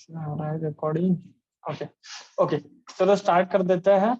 हो रहा है रिकॉर्डिंग। ओके ओके, चलो स्टार्ट कर देते हैं।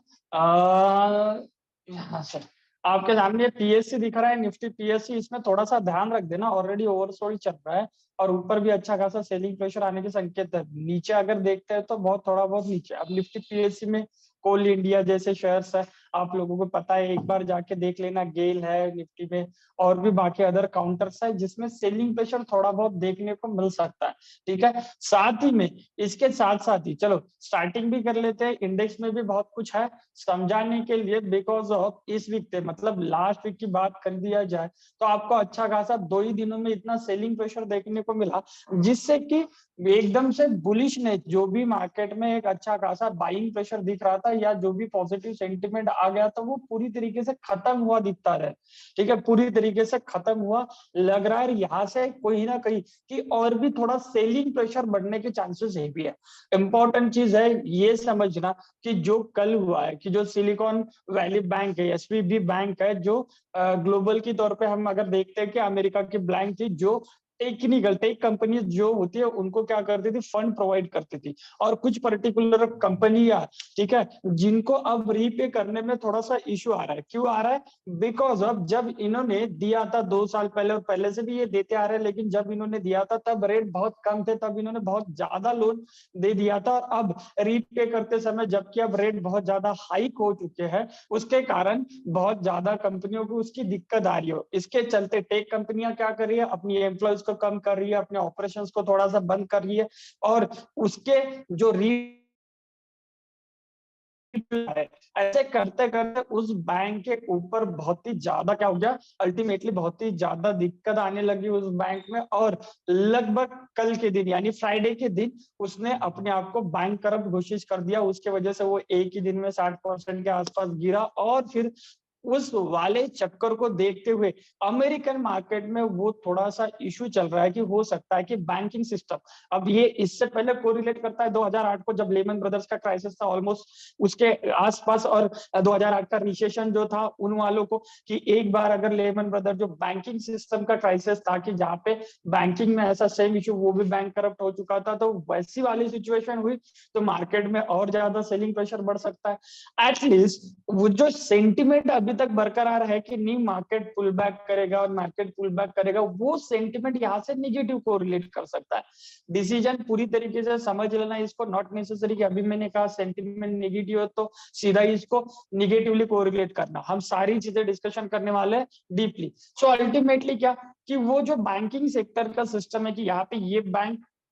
यहाँ से आपके सामने पीएससी दिख रहा है, निफ्टी पीएससी। इसमें थोड़ा सा ध्यान रख देना, ऑलरेडी ओवरसोल्ड चल रहा है और ऊपर भी अच्छा खासा सेलिंग प्रेशर आने के संकेत है। नीचे अगर देखते हैं तो बहुत थोड़ा बहुत नीचे। अब निफ्टी पीएससी में कोल इंडिया जैसे शेयर्स है, आप लोगों को पता है, एक बार जाके देख लेना। गेल है निफ्टी में, और भी बाकी अदर काउंटर्स है जिसमें सेलिंग प्रेशर थोड़ा बहुत देखने को मिल सकता है। ठीक है, साथ ही में इसके साथ साथ ही चलो स्टार्टिंग भी कर लेते हैं। इंडेक्स में भी बहुत कुछ है समझाने के लिए, बिकॉज ऑफ इस वीक पे, मतलब लास्ट वीक की बात कर दिया जाए तो आपको अच्छा खासा 2 ही दिनों में इतना सेलिंग प्रेशर देखने को मिला, जिससे कि एकदम से बुलिश ने जो भी मार्केट में एक अच्छा खासा बाइंग प्रेशर दिख रहा था या जो भी पॉजिटिव सेंटिमेंट आ गया था, वो पूरी तरीके से खत्म हुआ दिखता है। ठीक है, पूरी तरीके से खत्म हुआ। लग रहा है यहाँ से कोई ना कहीं कि और भी थोड़ा सेलिंग प्रेशर बढ़ने के चांसेस है भी है। इंपॉर्टेंट चीज है ये समझना कि जो कल हुआ है कि जो सिलिकॉन वैली बैंक है, एसवीबी बैंक है, जो ग्लोबल की तौर पे हम अगर देखते हैं कि अमेरिका की बैंक थी, जो टेक कंपनीज जो होती है उनको क्या करती थी, फंड प्रोवाइड करती थी। और कुछ पर्टिकुलर कंपनियां, ठीक है, जिनको अब रीपे करने में थोड़ा सा इश्यू आ रहा है। क्यों आ रहा है? बिकॉज ऑफ जब इन्होंने दिया था 2 साल पहले, और पहले से भी ये देते आ रहे हैं, लेकिन जब इन्होंने दिया था तब रेट बहुत कम थे, तब इन्होंने बहुत ज्यादा लोन दे दिया था। और अब रीपे करते समय जबकि अब रेट बहुत ज्यादा हाइक हो चुके हैं, उसके कारण बहुत ज्यादा कंपनियों को उसकी दिक्कत आ रही हो। इसके चलते टेक कंपनियां क्या कर रही है, अपनी एम्प्लॉयज को कम कर रही है, अपने ऑपरेशंस को थोड़ा सा बंद कर रही है, और उसके जो ऐसे करते करते उस बैंक के ऊपर बहुत ही ज्यादा क्या हो गया, अल्टीमेटली बहुत ही ज्यादा दिक्कत आने लगी उस बैंक में। और लगभग कल के दिन यानी फ्राइडे के दिन उसने अपने आप को बैंक करप्ट घोषित कर दिया। उसके वजह से वो एक ही दिन में 60% के आसपास गिरा। और फिर उस वाले चक्कर को देखते हुए अमेरिकन मार्केट में वो थोड़ा सा इशू चल रहा है कि हो सकता है कि बैंकिंग सिस्टम, अब ये इससे पहले कोरिलेट करता है 2008 को, जब लेमन ब्रदर्स का क्राइसिस था ऑलमोस्ट उसके आसपास, और 2008 का रिसेशन जो था उन वालों को, कि एक बार अगर लेमन ब्रदर जो बैंकिंग सिस्टम का क्राइसिस था कि जहाँ पे बैंकिंग में ऐसा सेम इशू, वो भी बैंक करप्ट हो चुका था, तो वैसी वाली सिचुएशन हुई तो मार्केट में और ज्यादा सेलिंग प्रेशर बढ़ सकता है। एटलीस्ट वो जो सेंटिमेंट अभी तक बरकरार है कि नहीं मार्केट पुल बैक करेगा और मार्केट पुल बैक करेगा, वो सेंटिमेंट यहाँ से निगेटिव को रिलेट कर सकता है। डिसीजन पूरी तरीके से समझ लेना इसको, नॉट नेसेसरी कि अभी मैंने कहा सेंटिमेंट नेगेटिव है तो सीधा इसको निगेटिवली कोरिलेट करना। हम सारी चीजें डिस्कशन करने वाले हैं डीपली। सो अल्टीमेटली क्या कि वो जो बैंकिंग सेक्टर का सिस्टम है कि यहाँ पे ये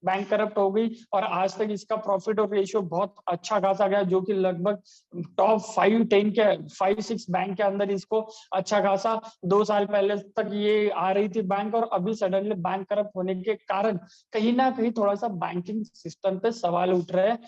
बैंक करप्ट हो गई, और आज तक इसका प्रॉफिट और रेशियो बहुत अच्छा खासा गया, जो कि लगभग टॉप 5-10 के 5-6 बैंक के अंदर इसको अच्छा खासा 2 साल पहले तक ये आ रही थी बैंक, और अभी सडनली बैंक करप्ट होने के कारण कहीं ना कहीं थोड़ा सा बैंकिंग सिस्टम पे सवाल उठ रहे हैं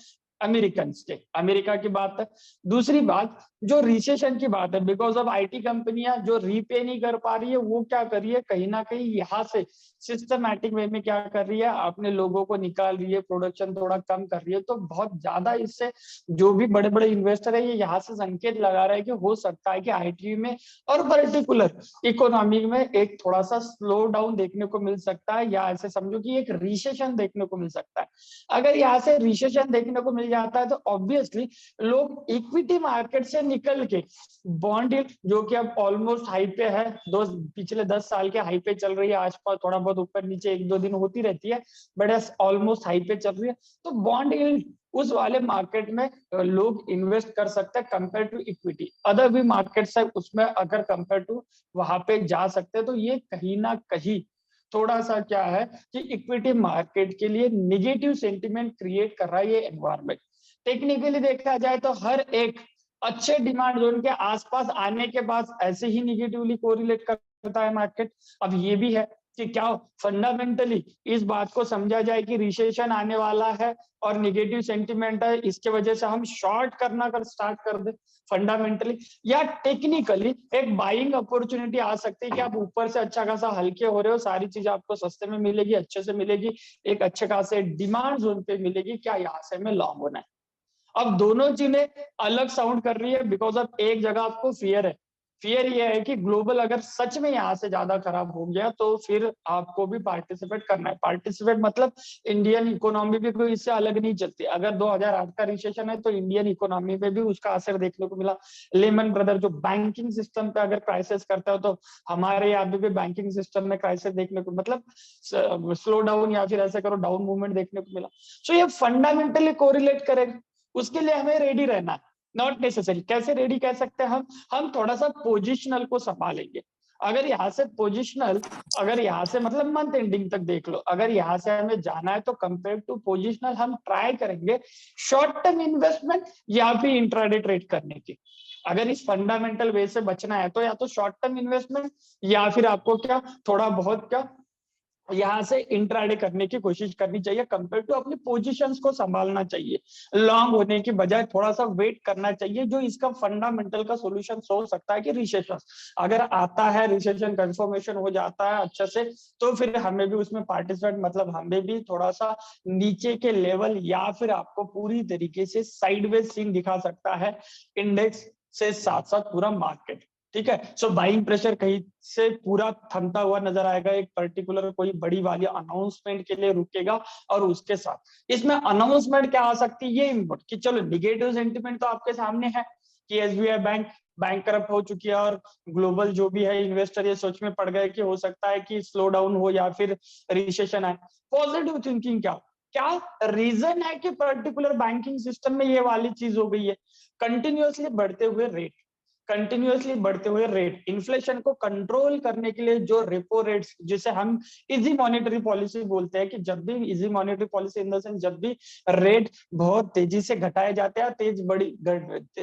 अमेरिकन के। अमेरिका की बात है। दूसरी बात जो रिसेशन की बात है, बिकॉज ऑफ आईटी कंपनियां जो रीपे नहीं कर पा रही है, वो क्या कर रही है, कहीं ना कहीं यहाँ से सिस्टमैटिक वे में क्या कर रही है, अपने लोगों को निकाल रही है, प्रोडक्शन थोड़ा कम कर रही है। तो बहुत ज्यादा इससे जो भी बड़े बड़े इन्वेस्टर है, ये यहाँ से संकेत लगा रहे हैं कि हो सकता है कि आईटी में और पर्टिकुलर इकोनॉमी में एक थोड़ा सा स्लो डाउन देखने को मिल सकता है, या ऐसे समझो कि एक रिसेशन देखने को मिल सकता है। अगर यहाँ से रिसेशन देखने को मिल जाता है तो ऑब्वियसली लोग इक्विटी मार्केट से निकल के बॉन्ड यील्ड, जो कि अब ऑलमोस्ट हाई पे है, पिछले 10 साल के हाई पे चल रही है, आसपास थोड़ा बहुत ऊपर नीचे 1-2 दिन होती रहती है, बट ऑलमोस्ट हाई पे चल रही है। तो बॉन्ड यील्ड उस वाले मार्केट में लोग इन्वेस्ट कर सकते हैं कंपेयर टू इक्विटी। अदर भी मार्केट्स है उसमें अगर कंपेयर टू वहां पे जा सकते हैं, तो ये कहीं ना कहीं थोड़ा सा क्या है कि इक्विटी मार्केट के लिए निगेटिव सेंटिमेंट क्रिएट कर रहा है ये एनवायरमेंट। टेक्निकली देखा जाए तो हर एक अच्छे डिमांड जोन के आसपास आने के बाद ऐसे ही निगेटिवली कोरिलेट करता है मार्केट। अब ये भी है कि क्या फंडामेंटली इस बात को समझा जाए कि रिसेशन आने वाला है और निगेटिव सेंटिमेंट है, इसके वजह से हम शॉर्ट करना कर स्टार्ट कर दे फंडामेंटली, या टेक्निकली एक बाइंग अपॉर्चुनिटी आ सकती है कि आप ऊपर से अच्छा खासा हल्के हो रहे हो, सारी चीजें आपको सस्ते में मिलेगी, अच्छे से मिलेगी, एक अच्छे खासे डिमांड जोन पे मिलेगी, क्या यहाँ से हमें लॉन्ग होना है। अब दोनों चीजें अलग साउंड कर रही है बिकॉज ऑफ एक जगह आपको फियर है फियर ये है कि ग्लोबल अगर सच में यहाँ से ज्यादा खराब हो गया तो फिर आपको भी पार्टिसिपेट करना है। पार्टिसिपेट मतलब इंडियन इकोनॉमी भी कोई इससे अलग नहीं चलती। अगर 2008 का रिसेशन है तो इंडियन इकोनॉमी पे भी उसका असर देखने को मिला। लेमन ब्रदर जो बैंकिंग सिस्टम पे अगर क्राइसिस करता है तो हमारे यहाँ पे भी बैंकिंग सिस्टम में क्राइसिस देखने को मतलब स्लो डाउन या फिर ऐसे करो डाउन मूवमेंट देखने को मिला। सो ये फंडामेंटली कोरिलेट करेगा, उसके लिए हमें रेडी रहना है। नॉट नेसेसरी, कैसे रेडी कह सकते हैं हम थोड़ा सा पोजिशनल को संभालेंगे। अगर यहाँ से पोजिशनल, अगर यहाँ से मतलब मंथ एंडिंग तक देख लो, अगर यहाँ से हमें जाना है तो कंपेयर टू पोजिशनल हम ट्राई करेंगे शॉर्ट टर्म इन्वेस्टमेंट या फिर इंट्राडे ट्रेड करने की। अगर इस फंडामेंटल वे से बचना है तो या तो शॉर्ट टर्म इन्वेस्टमेंट या फिर आपको क्या थोड़ा बहुत क्या यहाँ से इंट्राडे करने की कोशिश करनी चाहिए, कंपेयर टू अपनी पोजीशंस को संभालना चाहिए। लॉन्ग होने की बजाय थोड़ा सा वेट करना चाहिए। जो इसका फंडामेंटल का सॉल्यूशन हो सकता है कि रिसेशन अगर आता है, रिसेशन कंफर्मेशन हो जाता है अच्छे से, तो फिर हमें भी उसमें पार्टिसिपेट मतलब हमें भी थोड़ा सा नीचे के लेवल या फिर आपको पूरी तरीके से साइडवेज सीन दिखा सकता है इंडेक्स से साथ साथ पूरा मार्केट। ठीक है, सो बाइंग प्रेशर कहीं से पूरा थमता हुआ नजर आएगा, एक पर्टिकुलर कोई बड़ी वाली अनाउंसमेंट के लिए रुकेगा। और उसके साथ इसमें अनाउंसमेंट क्या आ सकती है ये इम्पोर्ट कि चलो निगेटिव सेंटिमेंट तो आपके सामने है कि एसबीआई बैंक करप्ट हो चुकी है और ग्लोबल जो भी है इन्वेस्टर ये सोच में पड़ गए कि हो सकता है कि स्लो डाउन हो या फिर रिसेशन आए। पॉजिटिव थिंकिंग क्या क्या रीजन है कि पर्टिकुलर बैंकिंग सिस्टम में ये वाली चीज हो गई है, कंटिन्यूअसली बढ़ते हुए रेट, कंटिन्यूअसली बढ़ते हुए रेट इन्फ्लेशन को कंट्रोल करने के लिए जो रेपो रेट्स जिसे हम इजी मॉनेटरी पॉलिसी बोलते हैं कि जब भी easy monetary policy in the sense जब भी रेट बहुत तेजी से घटाए जाते हैं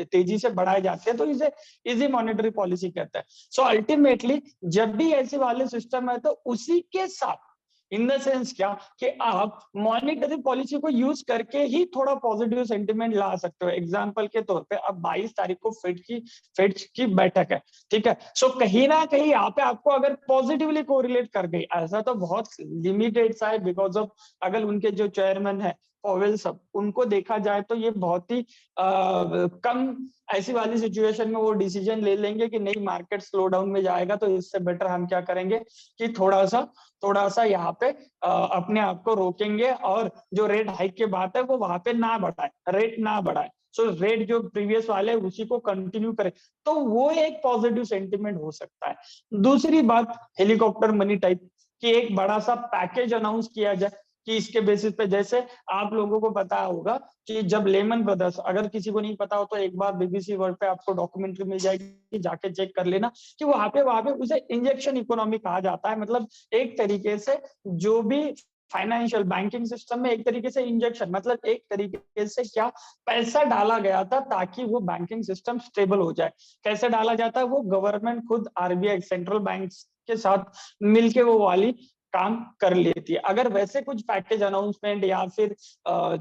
तेजी से बढ़ाए जाते हैं तो इसे इजी मॉनेटरी पॉलिसी कहते हैं। सो अल्टीमेटली जब भी ऐसे वाले सिस्टम है तो उसी के साथ इन द सेंस क्या कि आप मॉनेटरी पॉलिसी को यूज करके ही थोड़ा पॉजिटिव सेंटिमेंट ला सकते हो। एग्जांपल के तौर पे अब 22 तारीख को फेड की बैठक है, ठीक है। सो कहीं ना कहीं यहाँ पे आपको अगर पॉजिटिवली कोरिलेट कर गई, ऐसा तो बहुत लिमिटेड सा है बिकॉज ऑफ अगर उनके जो चेयरमैन है पॉवेल सब उनको देखा जाए तो ये बहुत ही कम ऐसी वाली सिचुएशन में वो डिसीजन ले लेंगे कि नहीं मार्केट स्लो डाउन में जाएगा तो इससे बेटर हम क्या करेंगे कि थोड़ा सा यहाँ पे अपने आप को रोकेंगे और जो रेट हाइक की बात है वो वहां पे ना बढ़ाए, रेट ना बढ़ाए। सो रेट जो प्रीवियस वाले उसी को कंटिन्यू करे तो वो एक पॉजिटिव सेंटिमेंट हो सकता है। दूसरी बात हेलीकॉप्टर मनी टाइप कि एक बड़ा सा पैकेज अनाउंस किया जाए कि इसके बेसिस पे, जैसे आप लोगों को पता होगा कि जब लेमन ब्रदर्स, अगर किसी को नहीं पता हो तो एक बार बीबीसी वर्ल्ड पे आपको डॉक्यूमेंट्री मिल जाएगी, जाके चेक कर लेना कि वहां पे उसे इंजेक्शन इकोनॉमी कहा जाता है। मतलब एक तरीके से जो भी फाइनेंशियल बैंकिंग सिस्टम में एक तरीके से इंजेक्शन मतलब एक तरीके से क्या पैसा डाला गया था ताकि वो बैंकिंग सिस्टम स्टेबल हो जाए। कैसे डाला जाता है वो गवर्नमेंट खुद आरबीआई सेंट्रल बैंक के साथ मिलके वो वाली काम कर लेती है। अगर वैसे कुछ पैकेज अनाउंसमेंट या फिर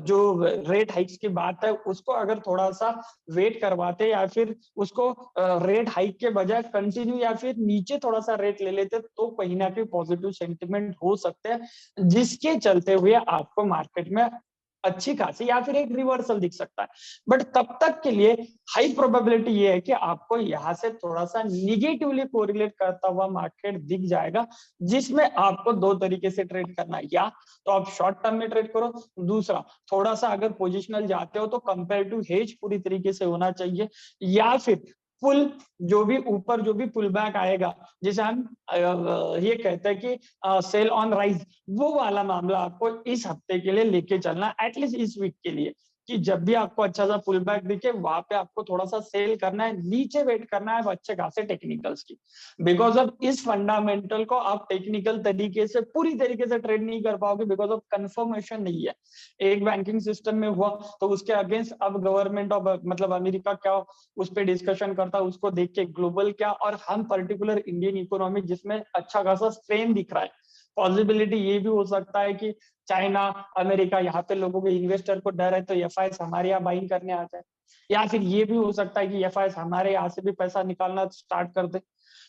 जो रेट हाइक्स की बात है उसको अगर थोड़ा सा वेट करवाते या फिर उसको रेट हाइक के बजाय कंटिन्यू या फिर नीचे थोड़ा सा रेट ले लेते तो कहीं ना कहीं पॉजिटिव सेंटिमेंट हो सकते हैं जिसके चलते हुए आपको मार्केट में अच्छी खासी या फिर एक रिवर्सल दिख सकता है। बट तब तक के लिए हाई प्रोबेबिलिटी ये है कि आपको यहाँ से थोड़ा सा निगेटिवली कोरिलेट करता हुआ मार्केट दिख जाएगा जिसमें आपको दो तरीके से ट्रेड करना है, या तो आप शॉर्ट टर्म में ट्रेड करो, दूसरा थोड़ा सा अगर पोजिशनल जाते हो तो कंपेयर टू हेज पूरी तरीके से होना चाहिए, या फिर पुल जो भी ऊपर जो भी पुल बैक आएगा जिसे हम ये कहते हैं कि सेल ऑन राइज, वो वाला मामला आपको इस हफ्ते के लिए लेके चलना एटलीस्ट इस वीक के लिए कि जब भी आपको अच्छा सा पुल बैक दिखे वहां पे आपको थोड़ा सा सेल करना है, नीचे वेट करना है अच्छे खासे टेक्निकल्स की। बिकॉज ऑफ इस फंडामेंटल को आप टेक्निकल तरीके से पूरी तरीके से ट्रेड नहीं कर पाओगे बिकॉज ऑफ कंफर्मेशन नहीं है। एक बैंकिंग सिस्टम में हुआ तो उसके अगेंस्ट अब गवर्नमेंट ऑफ मतलब अमेरिका क्या उस पर डिस्कशन करता है, उसको देख के ग्लोबल क्या, और हम पर्टिकुलर इंडियन इकोनॉमी जिसमें अच्छा खासा स्ट्रेन दिख रहा है। पॉसिबिलिटी ये भी हो सकता है कि चाइना अमेरिका यहाँ पे लोगों के इन्वेस्टर को डर है तो एफआईएस हमारे यहाँ बाइंग करने आ जाए, या फिर ये भी हो सकता है कि एफआईएस हमारे यहाँ से भी पैसा निकालना स्टार्ट कर दे।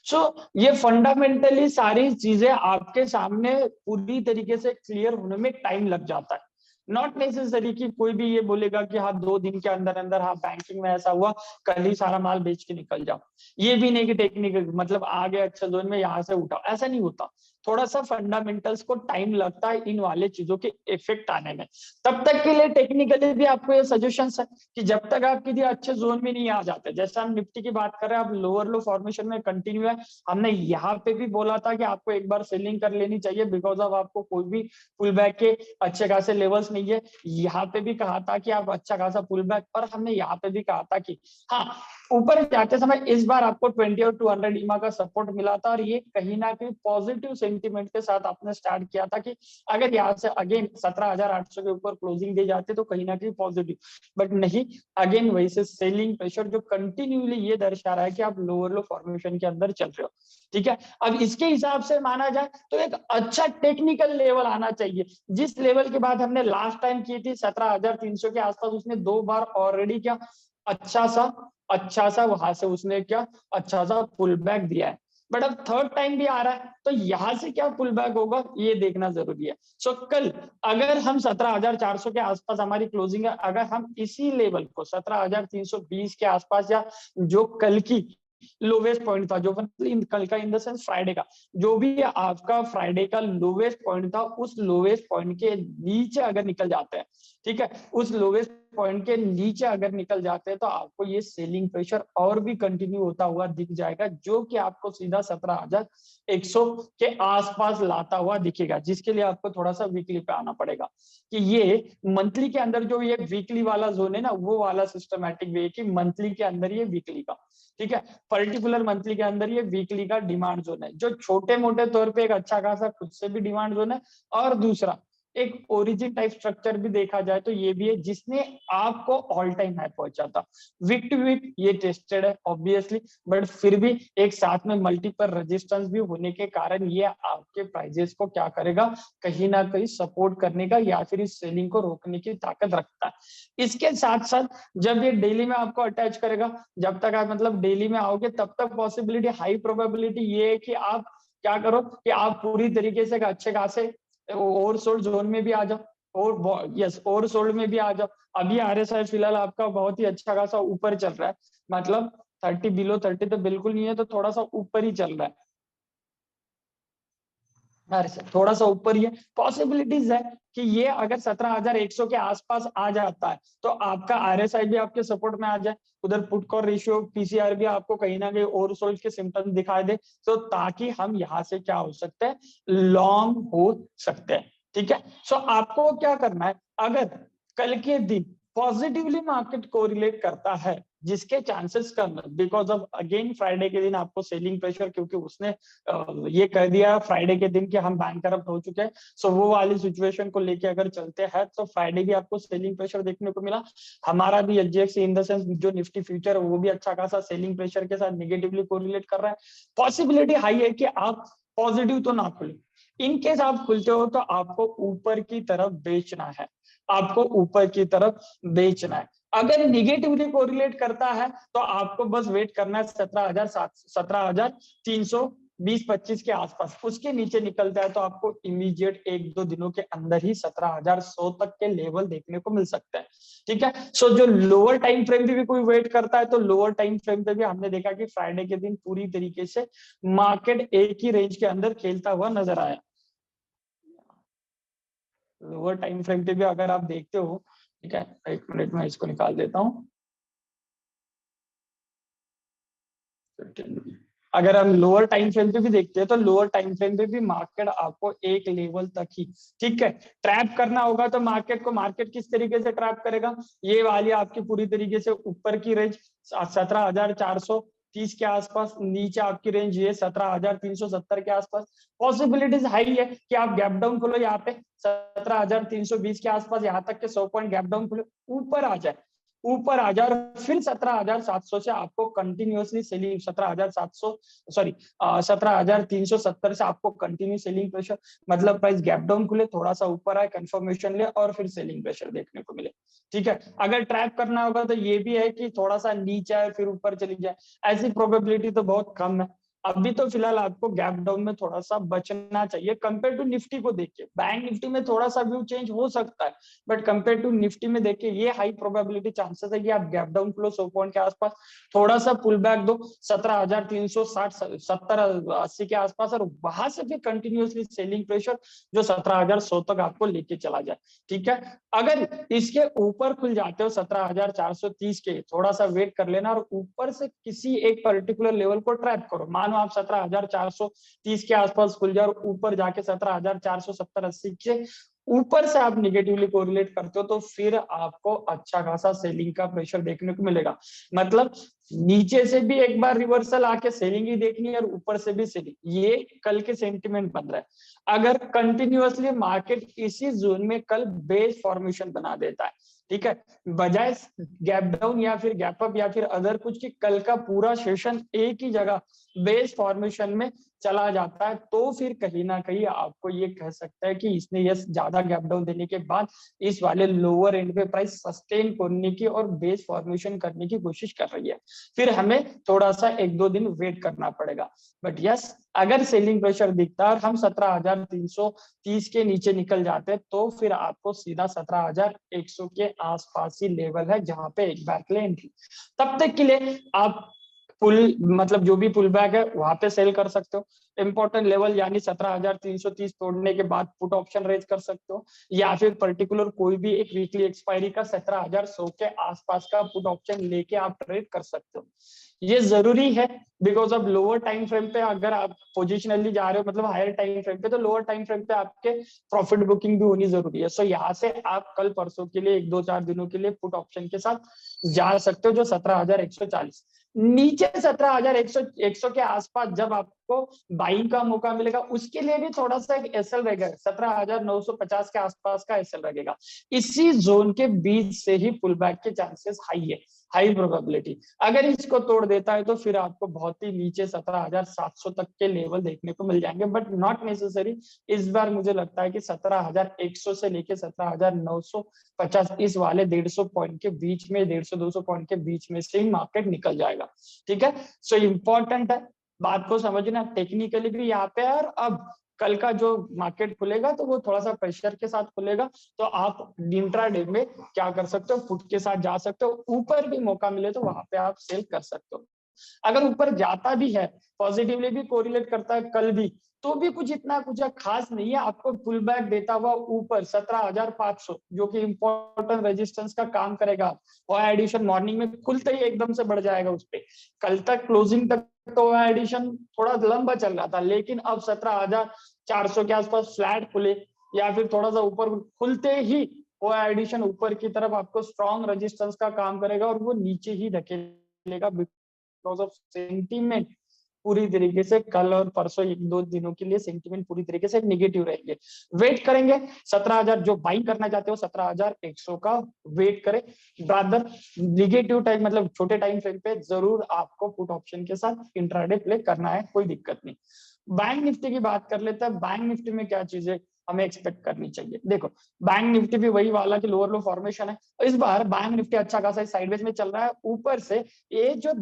सो ये फंडामेंटली सारी चीजें आपके सामने पूरी तरीके से क्लियर होने में टाइम लग जाता है। नॉट नेसेसरी कि कोई भी ये बोलेगा कि हाँ 2 दिन के अंदर अंदर हाँ बैंकिंग में ऐसा हुआ, कल ही सारा माल बेच के निकल जाओ। ये भी नहीं कि टेक्निकल मतलब आ गए अच्छा जोन में यहाँ से उठाओ, ऐसा नहीं होता। थोड़ा सा फंडामेंटल्स को टाइम लगता है इन वाले चीजों के इफेक्ट आने में। तब तक के लिए टेक्निकली भी आपको ये सजेशन है कि जब तक आप किसी अच्छे जोन में नहीं आ जाते, जैसे हम निफ्टी की बात कर रहे हैं, आप लोअर लो फॉर्मेशन में कंटिन्यू है। हमने यहाँ पे भी बोला था कि आपको एक बार सेलिंग कर लेनी चाहिए, बिकॉज ऑफ आपको कोई भी पुल बैक के अच्छे खासे लेवल्स नहीं है। यहाँ पे भी कहा था कि आप अच्छा खासा पुल बैक, और हमने यहाँ पे भी कहा था कि हाँ ऊपर जाते समय इस बार आपको 20 और 200 ईमा का सपोर्ट मिला था, और ये कहीं ना कहीं पॉजिटिव सेंटीमेंट के साथ आपने स्टार्ट किया था कि अगर यहाँ से अगेन 17,800 के ऊपर क्लोजिंग दे जाते तो कहीं ना कहीं पॉजिटिव, बट नहीं, अगेन वही से सेलिंग प्रेशर जो कंटिन्यूली ये दर्शा रहा है कि आप लोअर लो फॉर्मेशन के अंदर चल रहे हो। ठीक है, अब इसके हिसाब से माना जाए तो एक अच्छा टेक्निकल लेवल आना चाहिए, जिस लेवल के बाद हमने लास्ट टाइम की थी 17,300 के आसपास, उसने 2 बार ऑलरेडी क्या अच्छा सा वहां से उसने क्या अच्छा सा पुल बैक दिया है। बट अब थर्ड टाइम भी आ रहा है, तो यहां से क्या पुल बैक होगा ये देखना जरूरी है। सो कल अगर हम 17,400 के आसपास हमारी क्लोजिंग है, अगर हम इसी लेवल को 17,320 के आसपास, या जो कल की लोवेस्ट पॉइंट था, जो कल का इन द सेंस फ्राइडे का, जो भी आपका फ्राइडे का लोवेस्ट पॉइंट था, उस लोवेस्ट पॉइंट के नीचे अगर निकल जाते हैं, ठीक है, उस लोवेस्ट पॉइंट के नीचे अगर निकल जाते हैं, तो आपको ये सेलिंग प्रेशर और भी कंटिन्यू होता हुआ दिख जाएगा, जो कि आपको सीधा 17,100 के आसपास लाता हुआ दिखेगा, जिसके लिए आपको थोड़ा सा वीकली पे आना पड़ेगा। कि ये मंथली के अंदर जो ये वीकली वाला जोन है ना, वो वाला सिस्टमैटिक वे कि मंथली के अंदर ये वीकली का, ठीक है, पर्टिकुलर मंथली के अंदर ये वीकली का डिमांड जोन है, जो छोटे मोटे तौर पे एक अच्छा खासा खुद से भी डिमांड जोन है। और दूसरा एक ओरिजिन टाइप स्ट्रक्चर भी देखा जाए तो ये भी है, जिसने आपको ऑल टाइम हाई पहुंचा था। वीक टू वीक ये टेस्टेड है ऑब्वियसली, बट फिर भी एक साथ में मल्टीपल रेजिस्टेंस भी होने के कारण ये आपके प्राइजेस को क्या करेगा, कहीं ना कहीं सपोर्ट करने का या फिर इस सेलिंग को रोकने की ताकत रखता है। इसके साथ साथ जब ये डेली में आपको अटैच करेगा, जब तक आप मतलब डेली में आओगे, तब तक पॉसिबिलिटी हाई प्रोबेबिलिटी ये है कि आप क्या करो कि आप पूरी तरीके से अच्छे खासे ओवरसोल्ड जोन में भी आ जाओ, और यस ओवरसोल्ड में भी आ जाओ। अभी आरएसआई फिलहाल आपका बहुत ही अच्छा खासा ऊपर चल रहा है, मतलब 30 बिलो 30 तो बिल्कुल नहीं है, तो थोड़ा सा ऊपर ही चल रहा है। थोड़ा सा ऊपर ही है। पॉसिबिलिटीज है कि ये अगर 17,100 के आसपास आ जाता है, तो आपका आरएसआई भी आपके सपोर्ट में आ जाए, उधर पुट कॉल रेशियो पीसीआर भी आपको कहीं ना कहीं ओवरसोल्ड के सिम्टम्स दिखाई दे, तो ताकि हम यहाँ से क्या हो सकते हैं, लॉन्ग हो सकते हैं। ठीक है, सो आपको क्या करना है, अगर कल के दिन पॉजिटिवली मार्केट कोरिलेट करता है, जिसके चांसेस कम है, बिकॉज ऑफ अगेन फ्राइडे के दिन आपको सेलिंग प्रेशर, क्योंकि उसने ये कह दिया फ्राइडे के दिन कि हम बैंक करप्ट हो चुके हैं, सो वो वाली सिचुएशन को लेके अगर चलते हैं, तो फ्राइडे भी आपको सेलिंग प्रेशर देखने को मिला। हमारा भी एचडीएफसी इन द सेंस जो निफ्टी फ्यूचर है वो भी अच्छा खासा सेलिंग प्रेशर के साथ निगेटिवली कोरिलेट कर रहा है। पॉसिबिलिटी हाई है कि आप पॉजिटिव तो ना खुले, इन केस आप खुलते हो तो आपको ऊपर की तरफ बेचना है, आपको ऊपर की तरफ बेचना है। अगर निगेटिवली कोरिलेट करता है तो आपको बस वेट करना है 17,320-25 के आसपास, उसके नीचे निकलता है तो आपको इमीडिएट 1-2 दिनों के अंदर ही 17,100 तक के लेवल देखने को मिल सकता है। ठीक है, सो जो लोअर टाइम फ्रेम पे भी कोई वेट करता है, तो लोअर टाइम फ्रेम पे भी हमने देखा कि फ्राइडे के दिन पूरी तरीके से मार्केट एक ही रेंज के अंदर खेलता हुआ नजर आया। लोअर टाइम फ्रेम पे भी अगर आप देखते हो, ठीक है, 1 मिनट में इसको निकाल देता हूँ। अगर हम लोअर टाइम फ्रेम पे भी देखते हैं, तो लोअर टाइम फ्रेम पे भी मार्केट आपको एक लेवल तक ही, ठीक है, ट्रैप करना होगा। तो मार्केट को, मार्केट किस तरीके से ट्रैप करेगा, ये वाली आपकी पूरी तरीके से ऊपर की रेंज 17,430 के आसपास, नीचे आपकी रेंज ये 17,370 के आसपास। पॉसिबिलिटीज हाई है कि आप गैप डाउन खोलो यहाँ पे 17,320 के आसपास, यहाँ तक के 100 पॉइंट गैप डाउन खोलो, ऊपर आ जाए, ऊपर आ जाए, और फिर 17,700 से आपको कंटिन्यूअसली सेलिंग, 17,700 सॉरी 17,370 से आपको कंटिन्यू सेलिंग प्रेशर, मतलब प्राइस गैप डाउन खुले, थोड़ा सा ऊपर आए, कंफर्मेशन ले, और फिर सेलिंग प्रेशर देखने को मिले। ठीक है, अगर ट्रैप करना होगा तो ये भी है कि थोड़ा सा नीचे आए फिर ऊपर चली जाए, ऐसी प्रोबेबिलिटी तो बहुत कम है। अभी तो फिलहाल आपको गैप डाउन में थोड़ा सा बचना चाहिए कंपेयर टू निफ्टी को देखिए। बैंक निफ्टी में थोड़ा सा व्यू चेंज हो सकता है, बट कंपेयर टू निफ्टी में देखिए ये हाई प्रोबेबिलिटी चांसेस है कि आप गैप डाउन क्लोज 100 पॉइंट के आसपास थोड़ा सा पुल बैक दो 17,360 70-80 के आसपास, और वहां से फिर कंटिन्यूअसली सेलिंग प्रेशर जो 17,100 तक आपको लेके चला जाए। ठीक है, अगर इसके ऊपर खुल जाते हो 17,430 के, थोड़ा सा वेट कर लेना और ऊपर से किसी एक पर्टिकुलर लेवल को ट्रैप करो। मानो आप 17,430 के आसपास खुल जाओ और ऊपर जाके 17,470-80 के ऊपर से आप निगेटिवली कोरिलेट करते हो, तो फिर आपको अच्छा खासा सेलिंग का प्रेशर देखने को मिलेगा। मतलब नीचे से भी एक बार रिवर्सल आके सेलिंग ही देखनी है और ऊपर से भी सेलिंग, ये कल के सेंटिमेंट बन रहा है। अगर कंटिन्यूअसली मार्केट इसी जोन में कल बेस फॉर्मेशन बना देता है, ठीक है, बजाय गैप डाउन या फिर गैप अप या फिर अदर कुछ की, कल का पूरा सेशन एक ही जगह बेस फॉर्मेशन में चला जाता है, तो फिर कहीं ना कहीं आपको ये कह सकता है कि इसने ये ज्यादा गैप डाउन देने के बाद इस वाले लोअर एंड पे प्राइस सस्टेन करने की और बेस फॉर्मेशन करने की कोशिश कर रही है। फिर हमें थोड़ा सा 1-2 दिन वेट करना पड़ेगा। बट यस, अगर सेलिंग प्रेशर दिखता है और हम 17,330 के नीचे निकल जाते हैं, तो फिर आपको सीधा 17,100 के आसपास ही लेवल है जहां पे एक बार के लिए एंट्री। तब तक के लिए आप पुल मतलब जो भी पुल बैक है वहां पे सेल कर सकते हो। इंपॉर्टेंट लेवल यानी 17,330 तोड़ने के बाद पुट ऑप्शन रेज कर सकते हो, या फिर पर्टिकुलर कोई भी एक वीकली एक्सपायरी का 17,100 के आसपास का पुट ऑप्शन लेके आप ट्रेड कर सकते हो। ये जरूरी है because of lower time frame पे अगर आप पोजिशनली जा रहे हो, मतलब हायर टाइम फ्रेम पे, तो लोअर टाइम फ्रेम पे आपके प्रॉफिट बुकिंग भी होनी जरूरी है। सो यहाँ से आप कल परसों के लिए 1-2-4 दिनों के लिए पुट ऑप्शन के साथ जा सकते हो, जो 17,140 नीचे 17,100 के आसपास जब आपको बाइंग का मौका मिलेगा, उसके लिए भी थोड़ा सा एक एसएल रहेगा, 17,950 के आसपास का एसएल रहेगा। इसी जोन के बीच से ही पुल बैक के चांसेस हाई है, हाई प्रोबेबिलिटी। अगर इसको तोड़ देता है तो फिर आपको बहुत ही नीचे 17,700 तक के लेवल देखने को मिल जाएंगे, बट नॉट नेसेसरी। इस बार मुझे लगता है कि 17,100 से लेके 17,950 इस वाले 150 पॉइंट के बीच में, 150-200 पॉइंट के बीच में से ही मार्केट निकल जाएगा। ठीक है, सो इंपॉर्टेंट है बात को समझना, टेक्निकली भी यहाँ पे है। और अब कल का जो मार्केट खुलेगा तो वो थोड़ा सा प्रेशर के साथ खुलेगा, तो आप इंट्राडे में क्या कर सकते हो, पुट के साथ जा सकते हो। ऊपर भी मौका मिले तो वहां पे आप सेल कर सकते हो। अगर ऊपर जाता भी है, पॉजिटिवली भी कोरिलेट करता है कल भी, तो भी कुछ इतना कुछ खास नहीं है। आपको पुल बैक देता हुआ ऊपर 17,500 जो कि इंपॉर्टेंट रेजिस्टेंस का काम करेगा, और एडिशन मॉर्निंग में खुलते ही एकदम से बढ़ जाएगा उस पर। कल तक क्लोजिंग तक तो एडिशन थोड़ा लंबा चल रहा था, लेकिन अब 17,400 के आसपास फ्लैट खुले या फिर थोड़ा सा ऊपर खुलते ही वो एडिशन ऊपर की तरफ आपको स्ट्रॉन्ग रेजिस्टेंस का काम करेगा और वो नीचे ही धकेलेगा बिकॉज ऑफ सेंटीमेंट पूरी तरीके से कल और परसों 1-2 दिनों के लिए सेंटीमेंट पूरी तरीके से नेगेटिव रहेंगे। वेट करेंगे 17,000 जो बाइंग करना चाहते हो 17,100 का वेट करें। ब्रादर नेगेटिव टाइम मतलब छोटे टाइम फ्रेम पे जरूर आपको पुट ऑप्शन के साथ इंट्राडे प्ले करना है, कोई दिक्कत नहीं। बैंक निफ्टी की बात कर लेते हैं। बैंक निफ्टी में क्या चीजें हमें एक्सपेक्ट करनी चाहिए। देखो, बैंक निफ्टी भी वही वाला कि लोअर लो फॉर्मेशन है। इस बार बैंक निफ्टी अच्छा खासा साइडवेज में चल रहा है। ऊपर से ये जो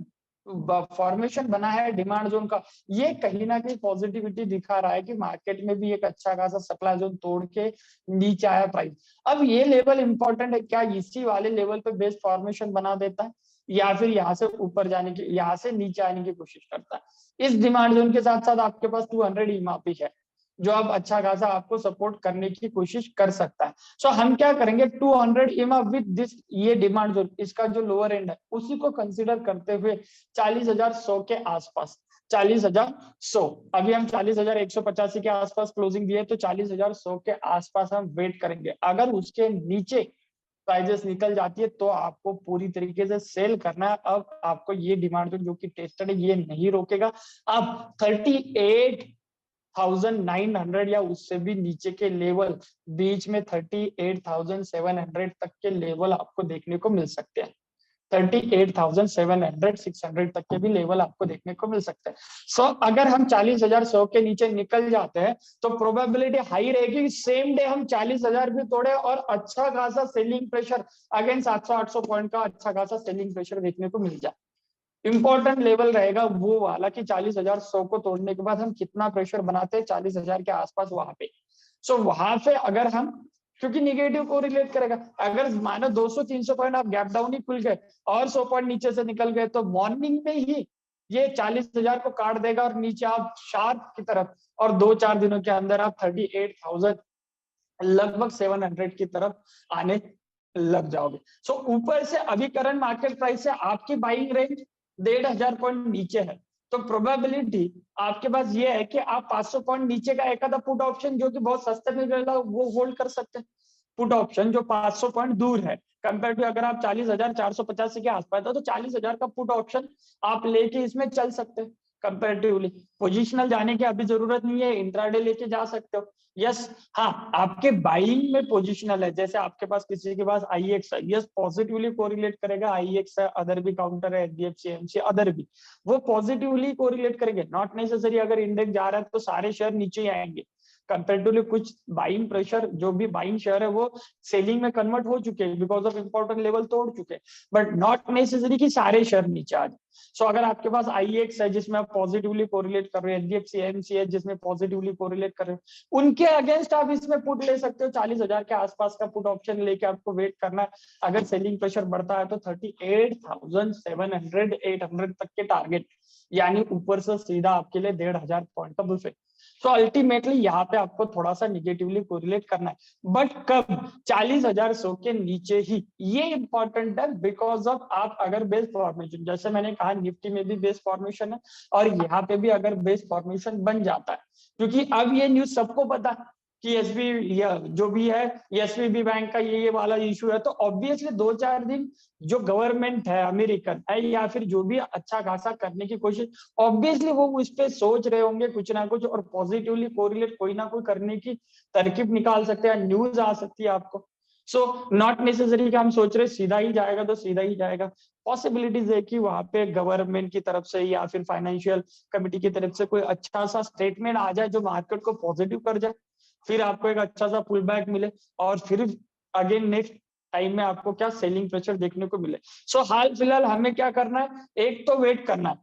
फॉर्मेशन बना है डिमांड जोन का, ये कहीं ना कहीं पॉजिटिविटी दिखा रहा है कि मार्केट में भी एक अच्छा खासा सप्लाई जोन तोड़ के नीचे आया प्राइस। अब ये लेवल इंपॉर्टेंट है, क्या इसी वाले लेवल पे बेस फॉर्मेशन बना देता है या फिर यहाँ से ऊपर जाने की, यहाँ से नीचे आने की कोशिश करता है। इस डिमांड जोन के साथ साथ आपके पास 200 ईमा भी है जो अब अच्छा खासा आपको सपोर्ट करने की कोशिश कर सकता है। सो हम क्या करेंगे, 200 ईमा विद दिस, ये डिमांड जोन इसका जो लोअर एंड है उसी को कंसीडर करते हुए 40,100 के आसपास, 40,100, अभी हम 40,185 के आसपास क्लोजिंग दिए, तो 40,100 के आसपास हम वेट करेंगे। अगर उसके नीचे प्राइजेस निकल जाती है तो आपको पूरी तरीके से सेल करना है। अब आपको ये डिमांड जोन जो कि टेस्टेड है ये नहीं रोकेगा। अब 38,900 या उससे भी नीचे के लेवल, बीच में 38,700 तक के लेवल आपको देखने को मिल सकते हैं। 38,700 600 तक के भी लेवल आपको देखने को मिल सकते हैं। सो अगर हम 40,100 के नीचे निकल जाते हैं तो प्रोबेबिलिटी हाई रहेगी सेम डे हम 40,000 भी तोड़े और अच्छा खासा सेलिंग प्रेशर अगेन 700-800 पॉइंट का अच्छा खासा सेलिंग प्रेशर देखने को मिल जाए। इंपॉर्टेंट लेवल रहेगा वो वाला कि 40,100 को तोड़ने के बाद हम कितना प्रेशर बनाते हैं 40,000 के आसपास वहां पे। सो वहां पे अगर हम, क्योंकि निगेटिव को रिलेट करेगा, अगर मानो 200-300 पॉइंट आप गैप डाउन ही खुल गए और 100 पॉइंट नीचे से निकल गए तो मॉर्निंग में ही ये 40,000 को काट देगा और नीचे आप शार्प की तरफ, और 2-4 दिनों के अंदर आप 38,000 लगभग 700 की तरफ आने लग जाओगे। सो ऊपर से अभी करंट मार्केट प्राइस से आपकी बाइंग रेंज 1,500 पॉइंट नीचे है, तो प्रोबेबिलिटी आपके पास ये है कि आप 500 पॉइंट नीचे का एक आधा पुट ऑप्शन जो कि बहुत सस्ते में मिल रहा है वो होल्ड कर सकते हैं। पुट ऑप्शन जो 500 पॉइंट दूर है कंपेयर टू, अगर आप 40,450 के आसपास है तो 40,000 का पुट ऑप्शन आप लेके इसमें चल सकते हैं कंपेरेटिवली। पोजिशनल जाने की अभी जरूरत नहीं है, इंट्राडे लेके जा सकते हो। यस, हाँ आपके बाइंग में पोजिशनल है, जैसे आपके पास किसी के पास IEX है, यस पॉजिटिवली कोरिलेट करेगा, IEX है, अदर भी काउंटर है, HDFC AMC अदर भी, वो पॉजिटिवली कोरिलेट करेंगे। नॉट नेसेसरी अगर इंडेक्स जा रहा है तो सारे शेयर नीचे ही आएंगे। कंपेरेटिवली कुछ बाइंग प्रेशर, जो भी बाइंग शेयर है वो सेलिंग में कन्वर्ट हो चुके हैं बिकॉज ऑफ इंपॉर्टेंट लेवल तोड़ चुके हैं, बट नॉट नेसेसरी कि सारे शेयर नीचे आ जाए। सो अगर आपके पास IEX है जिसमें आप पॉजिटिवली कोरिलेट कर रहे हो, HDFC AMC है जिसमें पॉजिटिवली कोरिलेट कर रहे हो, उनके अगेंस्ट आप इसमें पुट ले सकते हो। 40,000 के आसपास का पुट ऑप्शन लेके आपको वेट करना है। अगर सेलिंग प्रेशर बढ़ता है तो 38,700 800 तक के टारगेट, यानी ऊपर से सीधा आपके लिए 1,500 पॉइंट का बुफे। तो अल्टीमेटली यहाँ पे आपको थोड़ा सा निगेटिवली कोरिलेट करना है, बट कब? 40,100 के नीचे ही। ये इंपॉर्टेंट है बिकॉज ऑफ आप अगर बेस फॉर्मेशन, जैसे मैंने कहा निफ्टी में भी बेस फॉर्मेशन है और यहाँ पे भी अगर बेस फॉर्मेशन बन जाता है, क्योंकि अब ये न्यूज सबको पता है कि जो भी है SVB बैंक का ये वाला इशू है, तो ऑब्वियसली 2-4 दिन जो गवर्नमेंट है अमेरिकन है या फिर जो भी अच्छा खासा करने की कोशिश, ऑब्वियसली वो उस पर सोच रहे होंगे कुछ ना कुछ और पॉजिटिवली कोरिलेट कोई ना कोई करने की तरकीब निकाल सकते हैं, न्यूज आ सकती है आपको। सो नॉट नेसेसरी कि हम सोच रहे सीधा ही जाएगा तो सीधा ही जाएगा। पॉसिबिलिटीज है कि वहां पे गवर्नमेंट की तरफ से या फिर फाइनेंशियल कमिटी की तरफ से कोई अच्छा सा स्टेटमेंट आ जाए जो मार्केट को पॉजिटिव कर जाए, फिर आपको एक अच्छा सा पुल बैक मिले और फिर अगेन नेक्स्ट टाइम में आपको क्या सेलिंग प्रेशर देखने को मिले। सो हाल फिलहाल हमें क्या करना है, एक तो वेट करना है,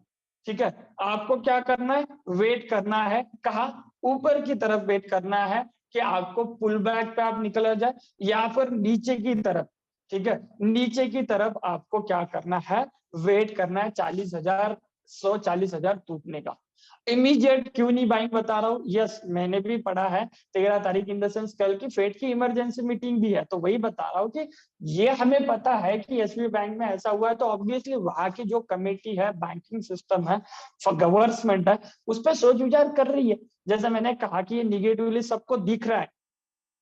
ठीक है। आपको क्या करना है, वेट करना है। कहा? ऊपर की तरफ वेट करना है कि आपको पुल बैक पे आप निकल जाए या फिर नीचे की तरफ, ठीक है। नीचे की तरफ आपको क्या करना है, वेट करना है 40,000 टूटने का। इमीडिएट क्यों नहीं बाइंग बता रहा हूँ, यस मैंने भी पढ़ा है 13 तारीख इन द सेंस कल की फेड की इमरजेंसी मीटिंग भी है, तो वही बता रहा हूँ कि ये हमें पता है कि SBI बैंक में ऐसा हुआ है, तो ऑब्वियसली वहां की जो कमेटी है, बैंकिंग सिस्टम है, गवर्नमेंट है, उस पर सोच विचार कर रही है। जैसे मैंने कहा कि ये निगेटिवली सबको दिख रहा है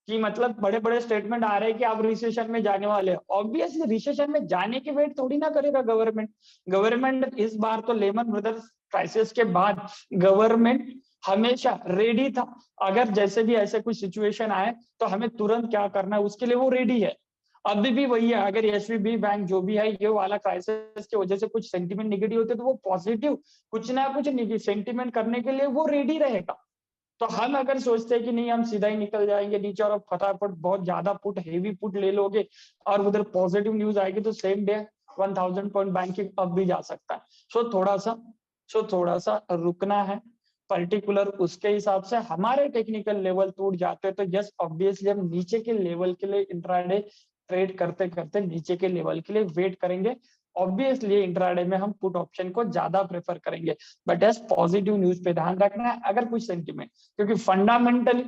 कि मतलब बड़े बड़े स्टेटमेंट आ रहे हैं कि आप रिसेशन में जाने वाले हो। ऑब्वियसली रिसेशन में जाने की वेट थोड़ी ना करेगा गवर्नमेंट। गवर्नमेंट इस बार तो लेमन ब्रदर्स क्राइसिस के बाद गवर्नमेंट हमेशा रेडी था, अगर जैसे भी ऐसे कुछ सिचुएशन आए तो हमें तुरंत क्या करना है उसके लिए वो रेडी है। अभी भी वही है, अगर SVB बैंक जो भी है ये वाला क्राइसिस की वजह से कुछ सेंटीमेंट निगेटिव होते तो वो पॉजिटिव कुछ ना कुछ सेंटीमेंट करने के लिए वो रेडी रहेगा। तो हम अगर सोचते हैं कि नहीं हम सीधा ही निकल जाएंगे नीचे और फटाफट बहुत ज्यादा पुट हेवी पुट ले लोगे और उधर पॉजिटिव न्यूज आएगी तो सेम डे 1,000 पॉइंट बैंकिंग अब भी जा सकता है। थोड़ा सा रुकना है, पर्टिकुलर उसके हिसाब से हमारे टेक्निकल लेवल टूट जाते हैं तो यस ऑब्वियसली हम नीचे के लेवल के लिए इंट्राडे ट्रेड करते करते नीचे के लेवल के लिए वेट करेंगे। ऑब्वियसली इंट्राडे में हम पुट ऑप्शन को ज्यादा प्रेफर करेंगे, बट एस पॉजिटिव न्यूज पे ध्यान रखना है अगर कुछ सेंटीमेंट, क्योंकि फंडामेंटली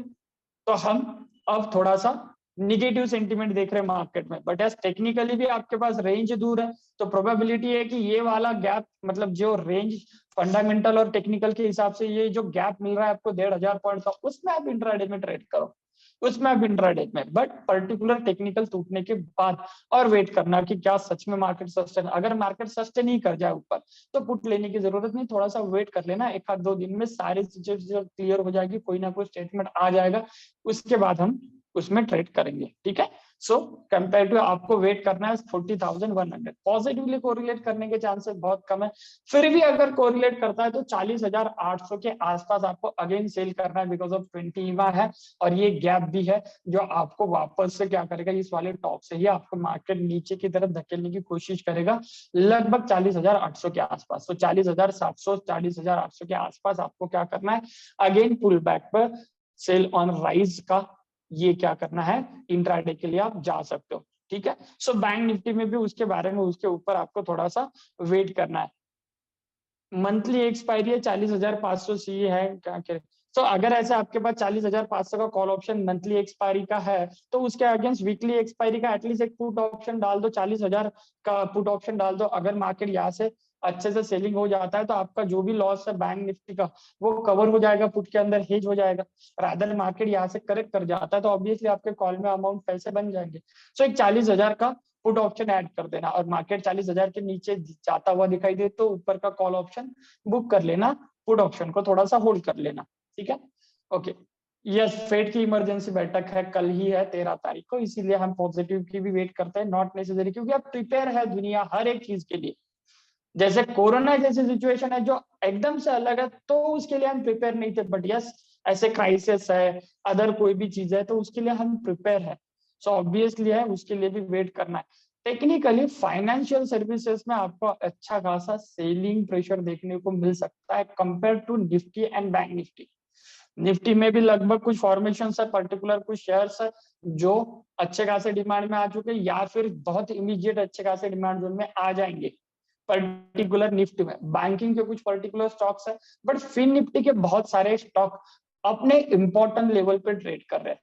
तो हम अब थोड़ा सा निगेटिव सेंटीमेंट देख रहे हैं मार्केट में, बट एस टेक्निकली भी आपके पास रेंज दूर है, तो प्रोबेबिलिटी है कि ये वाला गैप मतलब जो रेंज फंडामेंटल और टेक्निकल के हिसाब से ये जो गैप मिल रहा है आपको 1,500 पॉइंट का, उसमें आप इंट्राडे में ट्रेड करो, उसमें आप इंट्राडे में, बट पर्टिकुलर टेक्निकल टूटने के बाद और वेट करना कि क्या सच में मार्केट सस्टेन, अगर मार्केट सस्टेन ही कर जाए ऊपर तो पुट लेने की जरूरत नहीं, थोड़ा सा वेट कर लेना, 1-2 दिन में सारी चीजें क्लियर हो जाएगी, कोई ना कोई स्टेटमेंट आ जाएगा, उसके बाद हम उसमें ट्रेड करेंगे, ठीक है। सो कंपेरेटिव आपको वेट करना है 40,100। पॉजिटिवली कोरिलेट करने के चांसेस बहुत कम है, फिर भी अगर कोरिलेट करता है तो 40,800 के आसपास आपको अगेन सेल करना है, बिकॉज ऑफ 20 ईमा है और ये गैप भी है जो आपको वापस से क्या करेगा, इस वाले टॉप से ही आपको मार्केट नीचे की तरफ धकेलने की कोशिश करेगा, लगभग 40,800 के आसपास। तो 40,700 40,800 के आसपास आपको क्या करना है, अगेन पुल बैक पर सेल ऑन राइज का ये क्या करना है, इंट्राडे के लिए आप जा सकते हो, ठीक है। सो बैंक निफ्टी में भी उसके बारे में, उसके ऊपर आपको थोड़ा सा वेट करना है। मंथली एक्सपायरी है 40,500 सी है क्या करें। तो अगर ऐसे आपके पास 40,500 का कॉल ऑप्शन मंथली एक्सपायरी का है, तो उसके अगेंस्ट वीकली एक्सपायरी का एटलीस्ट एक पुट ऑप्शन डाल दो, 40,000 का पुट ऑप्शन डाल दो। अगर मार्केट यहाँ से अच्छे से सेलिंग हो जाता है तो आपका जो भी लॉस है बैंक निफ्टी का वो कवर हो जाएगा, पुट के अंदर हेज हो जाएगा। रादर मार्केट यहाँ से करेक्ट कर जाता है तो ऑब्वियसली आपके कॉल में अमाउंट पैसे बन जाएंगे। सो एक 40,000 का पुट ऑप्शन ऐड कर देना, और मार्केट 40,000 के नीचे जाता हुआ दिखाई दे तो ऊपर का कॉल ऑप्शन बुक कर लेना, पुट ऑप्शन को थोड़ा सा होल्ड कर लेना, ठीक है। ओके, यस, फेड की इमरजेंसी बैठक है, कल ही है 13 तारीख को, इसीलिए हम पॉजिटिव की भी वेट करते हैं, नॉट नेसेसरी, क्योंकि अब प्रिपेयर है दुनिया हर एक चीज के लिए। जैसे कोरोना जैसी सिचुएशन है जो एकदम से अलग है तो उसके लिए हम प्रिपेयर नहीं थे, बट यस ऐसे क्राइसिस है, अदर कोई भी चीज है तो उसके लिए हम प्रिपेयर है। सो ऑब्वियसली है उसके लिए भी वेट करना है। टेक्निकली फाइनेंशियल सर्विसेज में आपको अच्छा खासा सेलिंग प्रेशर देखने को मिल सकता है compare to Nifty and bank Nifty. Nifty में भी लगभग कुछ फॉर्मेशन है, पर्टिकुलर कुछ शेयर्स है जो अच्छे खासे डिमांड में आ चुके हैं या फिर बहुत इमीडिएट अच्छे खासे डिमांड जोन में आ जाएंगे। पर्टिकुलर निफ्टी में बैंकिंग के कुछ पर्टिकुलर स्टॉक्स है, बट फिन निफ्टी के बहुत सारे स्टॉक अपने इंपॉर्टेंट लेवल पे ट्रेड कर रहे हैं।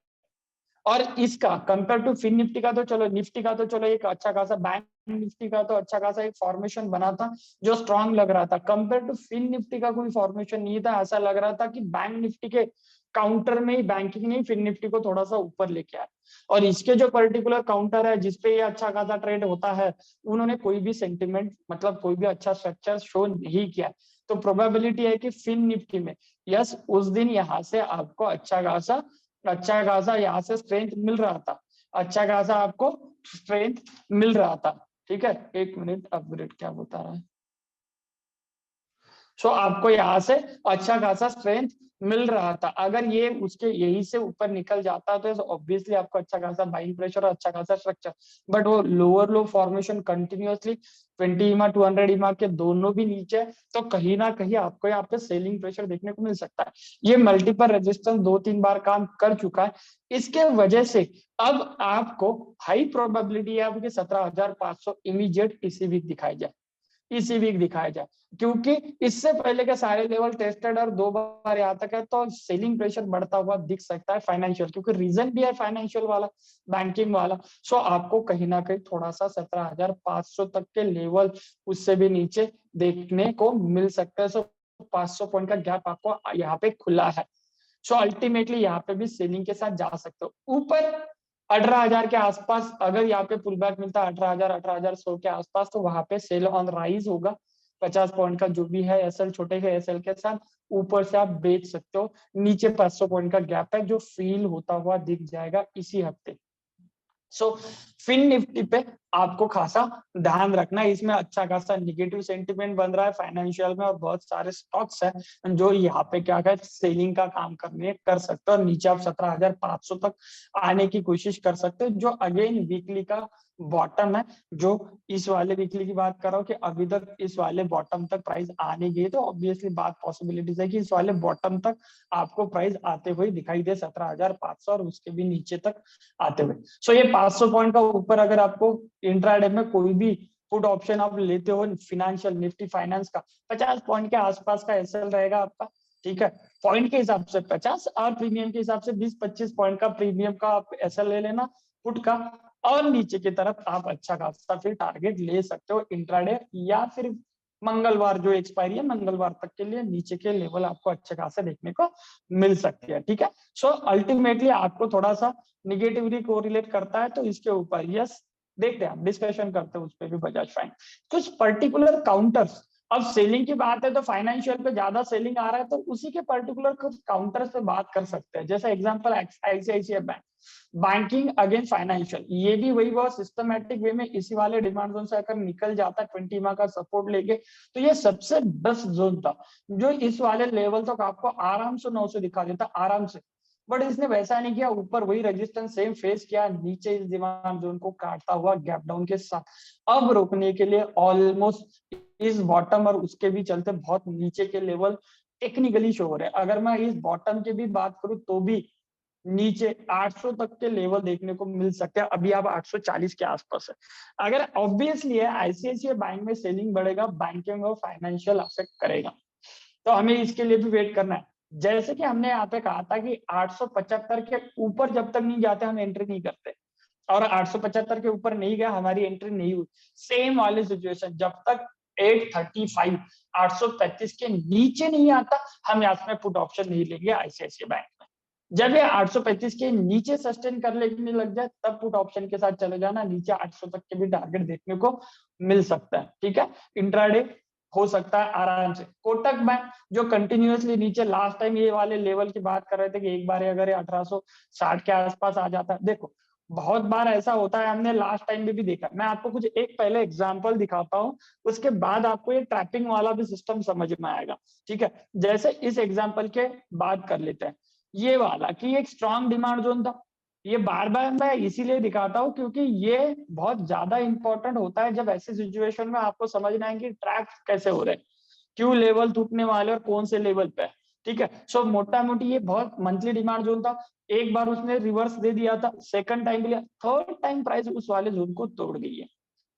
और इसका कंपेयर टू फिन निफ्टी का तो चलो, निफ्टी का तो चलो एक अच्छा खासा, बैंक निफ्टी का तो अच्छा खासा एक फॉर्मेशन बना था जो स्ट्रांग लग रहा था। कंपेयर टू फिन निफ्टी का कोई फॉर्मेशन नहीं था, ऐसा लग रहा था कि बैंक निफ्टी के काउंटर में ही बैंकिंग नहीं फिन निफ्टी को थोड़ा सा ऊपर लेके आया। और इसके जो पर्टिकुलर काउंटर है जिसपे ये अच्छा खासा ट्रेड होता है, उन्होंने कोई भी सेंटिमेंट मतलब कोई भी अच्छा स्ट्रक्चर शो नहीं किया। तो प्रोबेबिलिटी है कि फिन निफ्टी में यस उस दिन यहाँ से आपको अच्छा खासा यहाँ से स्ट्रेंथ मिल रहा था, अच्छा खासा आपको स्ट्रेंथ मिल रहा था, ठीक है। एक मिनट, अपग्रेड क्या बता रहा है। सो आपको यहाँ से अच्छा खासा स्ट्रेंथ मिल रहा था, अगर ये उसके यही से ऊपर निकल जाता तो ऑब्वियसली आपको अच्छा खासा बाइंग प्रेशर और अच्छा खासा स्ट्रक्चर, बट वो लोअर लो फॉर्मेशन कंटिन्यूअसली 20 ईमा 200 ईमा के दोनों भी नीचे, तो कहीं ना कहीं आपको यहाँ पे सेलिंग प्रेशर देखने को मिल सकता है। ये मल्टीपल रेजिस्टेंस 2-3 बार काम कर चुका है, इसके वजह से अब आपको हाई प्रोबेबिलिटी है आपके 17,500 इमीडिएट किसी वीक दिखाई जाए, इसी वीक दिखाया जाए, क्योंकि इससे पहले के सारे लेवल टेस्टेड और 2 बार यहाँ तक है, तो सेलिंग प्रेशर बढ़ता हुआ दिख सकता है फाइनेंशियल, क्योंकि रीजन भी है फाइनेंशियल वाला, बैंकिंग वाला। सो आपको कहीं ना कहीं थोड़ा सा 17,500 तक के लेवल उससे भी नीचे देखने को मिल सकता है। सो 500 पॉइंट का गैप आपको यहाँ पे खुला है। सो अल्टीमेटली यहाँ पे भी सेलिंग के साथ जा सकते हो ऊपर 18,000 के आसपास। अगर यहाँ पे पुल बैक मिलता है 18,000 18,100 के आसपास, तो वहां पे सेल ऑन राइज होगा। 50 पॉइंट का जो भी है एसएल, छोटे के एसएल के साथ ऊपर से आप बेच सकते हो। नीचे 500 पॉइंट का गैप है जो फील होता हुआ दिख जाएगा इसी हफ्ते। सो फिन निफ्टी पे आपको खासा ध्यान रखना है, इसमें अच्छा खासा निगेटिव सेंटिमेंट बन रहा है फाइनेंशियल में, और बहुत सारे स्टॉक्स हैं जो यहाँ पे क्या है सेलिंग का काम करने कर सकते हो, और नीचे आप 17,500 तक आने की कोशिश कर सकते हो, जो अगेन वीकली का बॉटम है। जो इस वाले वीकली की बात कर रहा हूँ कि अभी तक इस वाले बॉटम तक प्राइस आने गई, तो ऑब्वियसली बात पॉसिबिलिटीज है कि इस वाले बॉटम तक आपको प्राइस आते हुए दिखाई दे 17,500 और उसके भी नीचे तक आते हुए। सो ये 500 पॉइंट का ऊपर अगर आपको इंट्राडे में कोई भी पुट ऑप्शन आप लेते हो फिनेंशियल निफ्टी फाइनेंस का, 50 पॉइंट के आसपास का एसएल रहेगा आपका, ठीक है। पॉइंट के हिसाब से 50 और प्रीमियम के हिसाब से 20-25 पॉइंट का प्रीमियम का आप एसएल ले लेना पुट का, और नीचे की तरफ आप अच्छा खासा फिर टारगेट ले सकते हो इंट्राडे, या फिर मंगलवार जो एक्सपायरी है मंगलवार तक के लिए नीचे के लेवल आपको अच्छे खासे देखने को मिल सकती है, ठीक है। सो अल्टीमेटली आपको थोड़ा सा निगेटिवली कोरिलेट करता है, तो इसके ऊपर यस देखते हैं, हम डिस्कशन करते हैं उस पर भी बजाज फाइन कुछ पर्टिकुलर काउंटर्स। अब सेलिंग की बात है तो फाइनेंशियल पे ज्यादा सेलिंग आ रहा है, तो उसी के पर्टिकुलर कुछ काउंटर्स पे बात कर सकते हैं। जैसे example ICICI bank, banking again financial, ये भी वही बहुत सिस्टमेटिक वे में इसी वाले डिमांड जोन से अगर निकल जाता है 20 माह का सपोर्ट लेके, तो ये सबसे बेस्ट जोन था जो इस वाले लेवल तक आपको आराम से 900 दिखा देता आराम से। बट इसने वैसा नहीं किया, ऊपर वही रेजिस्टेंस सेम फेस किया, नीचे इस डिमांड जोन को काटता हुआ गैप डाउन के साथ अब रोकने के लिए ऑलमोस्ट इस बॉटम और उसके भी चलते बहुत नीचे के लेवल टेक्निकली शो हो रहे हैं। अगर मैं इस बॉटम की भी बात करूं तो भी नीचे 800 तक के लेवल देखने को मिल सकते हैं, अभी आप 840 के आसपास है। अगर ऑब्वियसली है आईसीआईसीआई बैंक में सेलिंग बढ़ेगा, बैंकिंग और फाइनेंशियल अफेक्ट करेगा, तो हमें इसके लिए भी वेट करना है। जैसे कि हमने यहाँ पे कहा था कि 875 के ऊपर जब तक नहीं जाते हम एंट्री नहीं करते, और 875 के ऊपर नहीं गया हमारी एंट्री नहीं हुई। सेम वाली सिचुएशन जब तक 835 835 के नीचे नहीं आता हम यहाँ में पुट ऑप्शन नहीं लेंगे आईसीआईसीआई बैंक में। जब ये 835 के नीचे सस्टेन कर लेने लग जाए तब पुट ऑप्शन के साथ चले जाना, नीचे 800 तक के भी टारगेट देखने को मिल सकता है। ठीक है, इंट्राडे हो सकता है आराम से। कोटक बैंक जो कंटिन्यूअसली नीचे लास्ट टाइम ये वाले लेवल की बात कर रहे थे कि एक बार अगर 1860 के आसपास आ जाता है, देखो बहुत बार ऐसा होता है, हमने लास्ट टाइम में भी देखा। मैं आपको कुछ एक पहले एग्जांपल दिखाता हूँ, उसके बाद आपको ये ट्रैपिंग वाला भी सिस्टम समझ में आएगा। ठीक है, जैसे इस एग्जांपल के बात कर लेते हैं, ये वाला कि एक स्ट्रॉन्ग डिमांड जोन था। ये बार बार मैं इसीलिए दिखाता हूँ क्योंकि ये बहुत ज्यादा इंपॉर्टेंट होता है जब ऐसी सिचुएशन में आपको समझना है कि ट्रैक कैसे हो रहे हैं, क्यों लेवल टूटने वाले और कौन से लेवल पे है। ठीक है, सो मोटा मोटी ये बहुत मंथली डिमांड जोन था, एक बार उसने रिवर्स दे दिया था, सेकंड टाइम लिया, थर्ड टाइम प्राइस उस वाले जोन को तोड़ गई है,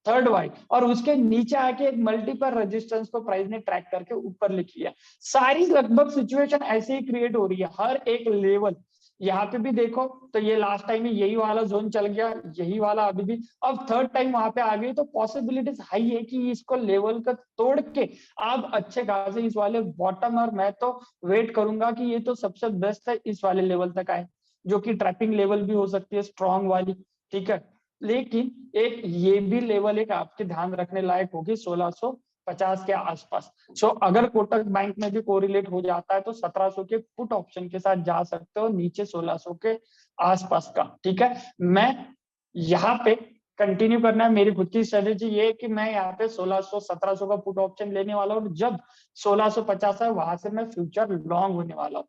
थर्ड वाई, और उसके नीचे आके एक मल्टीपल रेजिस्टेंस को प्राइस ने ट्रैक करके ऊपर लिख लिया। सारी लगभग सिचुएशन ऐसे ही क्रिएट हो रही है, हर एक लेवल। यहाँ पे भी देखो तो ये लास्ट टाइम में यही वाला जोन चल गया, यही वाला अभी भी, अब थर्ड टाइम वहां पे आ गई, तो पॉसिबिलिटीज हाई है कि इसको लेवल का तोड़ के आप अच्छे खासे इस वाले बॉटम, और मैं तो वेट करूंगा कि ये तो सबसे बेस्ट है इस वाले लेवल तक आए, जो कि ट्रैपिंग लेवल भी हो सकती है स्ट्रॉन्ग वाली। ठीक है, लेकिन एक ये भी लेवल एक आपके ध्यान रखने लायक होगी 1650 के आसपास। सो अगर कोटक बैंक में भी कोरिलेट हो जाता है तो 1700 के पुट ऑप्शन के साथ जा सकते हो, नीचे 1600 के आसपास का। ठीक है, मैं यहाँ पे कंटिन्यू करना है, मेरी खुद की स्ट्रेटेजी ये है कि मैं यहाँ पे 1600 1700 का पुट ऑप्शन लेने वाला हूँ, जब 1650 है वहां से मैं फ्यूचर लॉन्ग होने वाला हूँ।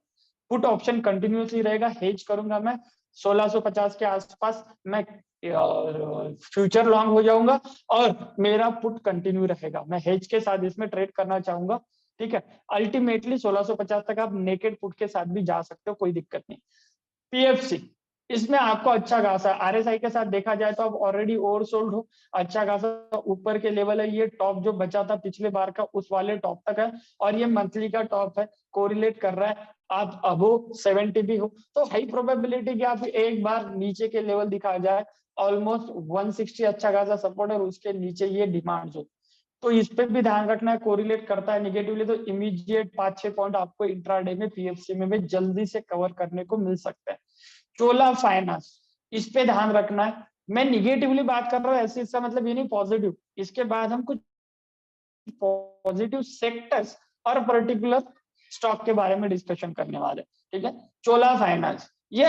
पुट ऑप्शन कंटिन्यूसली रहेगा, हेज करूंगा मैं 1650 के आसपास, मैं फ्यूचर लॉन्ग हो जाऊंगा और मेरा पुट कंटिन्यू रहेगा, मैं हेज के साथ इसमें ट्रेड करना चाहूंगा। ठीक है, अल्टीमेटली 1650 तक आप नेकेड पुट के साथ भी जा सकते हो, कोई दिक्कत नहीं। पीएफसी, इसमें आपको अच्छा खासा आरएसआई के साथ देखा जाए तो आप ऑलरेडी ओवरसोल्ड हो, अच्छा खासा ऊपर के लेवल है, ये टॉप जो बचा था पिछले बार का उस वाले टॉप तक है, और ये मंथली का टॉप है, कोरिलेट कर रहा है, आप अबो 70 भी हो तो हाई प्रोबेबिलिटी कि आप एक बार नीचे के लेवल दिखा जाए, ऑलमोस्ट 160 अच्छा खासा सपोर्ट है, और उसके नीचे ये डिमांड जो, तो इस पे भी ध्यान रखना है, कोरिलेट करता है निगेटिवली तो इमीडिएट 5-6 पॉइंट आपको इंट्राडे में पीएफसी में भी जल्दी से कवर करने को मिल सकता है। चोला फाइनेंस, इस पे ध्यान रखना है, मैं निगेटिवली बात कर रहा हूँ ऐसे, इसका मतलब ये नहीं पॉजिटिव, इसके बाद हम कुछ पॉजिटिव सेक्टर्स और पर्टिकुलर स्टॉक के बारे में डिस्कशन करने वाले। ठीक है, चोला फाइनेंस, ये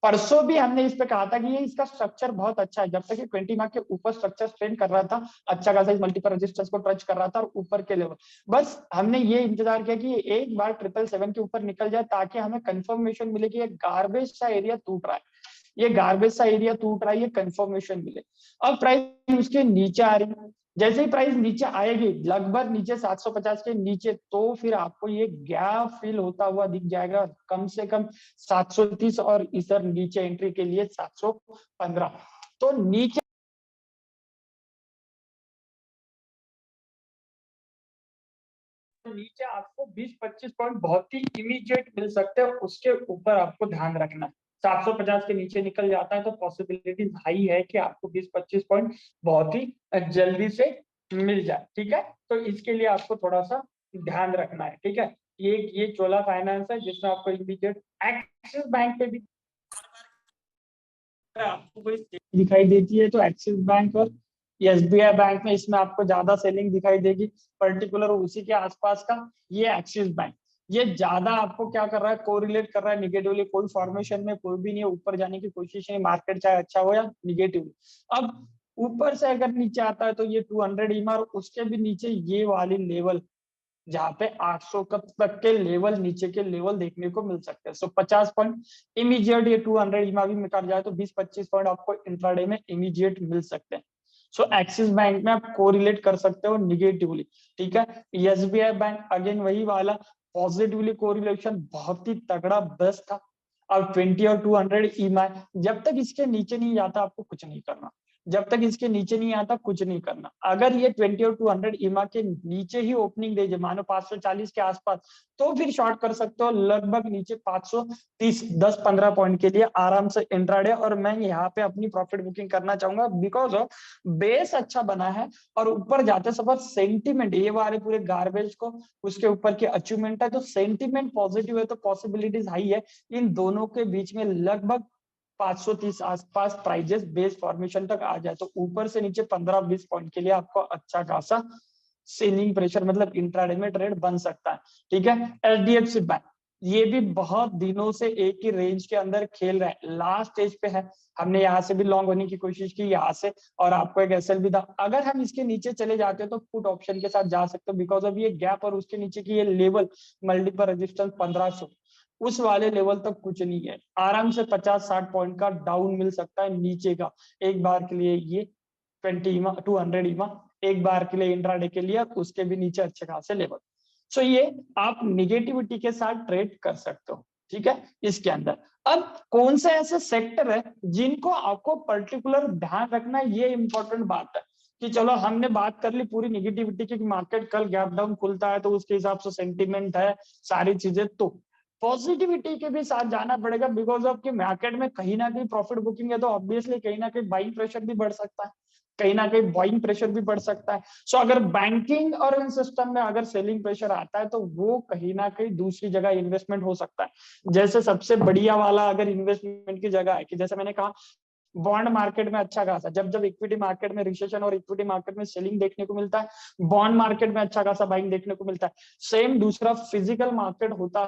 परसों भी हमने इस पे कहा था कि ये इसका स्ट्रक्चर बहुत अच्छा है, जब तक ये 20 मार्क के ऊपर स्ट्रक्चर ट्रेंड कर रहा था, अच्छा खासा इस मल्टीपल रेजिस्टेंस को टच कर रहा था और ऊपर के लेवल, बस हमने ये इंतजार किया कि एक बार 777 के ऊपर निकल जाए ताकि हमें कंफर्मेशन मिले कि ये गार्बेज सा एरिया टूट रहा है, ये गार्बेज सा एरिया टूट रहा है, ये कंफर्मेशन मिले। अब प्राइस उसके नीचे आ रही है, जैसे ही प्राइस नीचे आएगी लगभग नीचे 750 के नीचे, तो फिर आपको ये गैप फिल होता हुआ दिख जाएगा, कम से कम 730 और इधर नीचे एंट्री के लिए 715, तो नीचे नीचे आपको 20-25 पॉइंट बहुत ही इमीडिएट मिल सकते हैं, उसके ऊपर आपको ध्यान रखना है। 750 के नीचे निकल जाता है तो पॉसिबिलिटीज हाई है कि आपको 20-25 पॉइंट बहुत ही जल्दी से मिल जाए। ठीक है, तो इसके लिए आपको थोड़ा सा ध्यान रखना है। ठीक है, ये चोला फाइनेंस है जिसमें आपको इमीडिएट, एक्सिस बैंक पे भी आपको कोई दिखाई देती है तो एक्सिस बैंक और एसबीआई बैंक में इसमें आपको ज्यादा सेलिंग दिखाई देगी, पर्टिकुलर उसी के आसपास का ये एक्सिस बैंक। ये ज्यादा आपको क्या कर रहा है, कोरिलेट कर रहा है निगेटिवली, कोई फॉर्मेशन में कोई भी नहीं है, ऊपर जाने की कोशिश नहीं, मार्केट चाहे अच्छा हो या निगेटिव। अब ऊपर से अगर नीचे आता है तो ये 200 ईमा और उसके भी नीचे ये वाली लेवल जहाँ पे 800 तक के लेवल, नीचे के लेवल देखने को मिल सकते हैं। सो 50 पॉइंट इमीडिएट, ये 200 ईमा भी निकल जाए तो 20-25 पॉइंट आपको इंट्राडे में इमीडिएट मिल सकते हैं। सो एक्सिस बैंक में आप कोरिलेट कर सकते हो निगेटिवली, ठीक है। एसबीआई बैंक अगेन वही वाला पॉजिटिवली कोरिलेशन बहुत ही तगड़ा बेस्ट था। अब 20 और 200 ईमा, जब तक इसके नीचे नहीं जाता आपको कुछ नहीं करना, जब तक इसके नीचे नहीं आता कुछ नहीं करना। अगर ये 20 और 200 ईमा के नीचे ही ओपनिंग दे मानो 540 के आसपास, तो फिर शॉर्ट कर सकते हो लगभग नीचे 530, 10-15 पॉइंट के लिए आराम से इंट्राडे। और मैं यहाँ पे अपनी प्रॉफिट बुकिंग करना चाहूंगा बिकॉज ऑफ बेस अच्छा बना है और ऊपर जाते समय सेंटिमेंट, ये वाले पूरे गार्बेज को उसके ऊपर की अचीवमेंट है, तो सेंटिमेंट पॉजिटिव है तो पॉसिबिलिटीज हाई है इन दोनों के बीच में लगभग 530 आसपास प्राइजेस बेस फॉर्मेशन तक आ जाए तो ऊपर से नीचे 15-20 पॉइंट के लिए आपको अच्छा खासा सेलिंग प्रेशर मतलब इंट्राडे में ट्रेड बन सकता है, ठीक है। एचडीएफसी बैंक ये भी बहुत दिनों से एक ही रेंज के अंदर खेल रहा है, लास्ट स्टेज पे है। हमने यहाँ से भी लॉन्ग होने की कोशिश की यहाँ से, और आपको एक एसएल भी था। अगर हम इसके नीचे चले जाते हैं तो पुट ऑप्शन के साथ जा सकते हो बिकॉज ऑफ ये गैप और उसके नीचे की ये लेवल मल्टीपल रेजिस्टेंस 1500, उस वाले लेवल तक कुछ नहीं है। आराम से 50-60 पॉइंट का डाउन मिल सकता है नीचे का एक बार के लिए, ये 200 ईमा एक बार के लिए इंट्राडे के लिए, उसके भी नीचे अच्छे खासे लेवल। सो ये आप निगेटिविटी के साथ ट्रेड कर सकते हो, ठीक है। इसके अंदर अब कौन से ऐसे सेक्टर है जिनको आपको पर्टिकुलर ध्यान रखना है, ये इंपॉर्टेंट बात है कि चलो हमने बात कर ली पूरी निगेटिविटी की, मार्केट कल गैप डाउन खुलता है तो उसके हिसाब से सेंटीमेंट है सारी चीजें, तो पॉजिटिविटी के भी साथ जाना पड़ेगा बिकॉज ऑफ कि मार्केट में कहीं ना कहीं प्रॉफिट बुकिंग है तो ऑब्वियसली कहीं ना कहीं बाइंग प्रेशर भी बढ़ सकता है, कहीं ना कहीं बाइंग प्रेशर भी बढ़ सकता है। सो अगर बैंकिंग और इन सिस्टम में अगर सेलिंग प्रेशर आता है तो वो कहीं ना कहीं दूसरी जगह इन्वेस्टमेंट हो सकता है। जैसे सबसे बढ़िया वाला अगर इन्वेस्टमेंट की जगह है कि जैसे मैंने कहा बॉन्ड मार्केट में अच्छा खासा, जब जब इक्विटी मार्केट में रिसेशन और इक्विटी मार्केट में सेलिंग देखने को मिलता है, बॉन्ड मार्केट में अच्छा खासा बाइंग देखने को मिलता है। सेम दूसरा फिजिकल मार्केट होता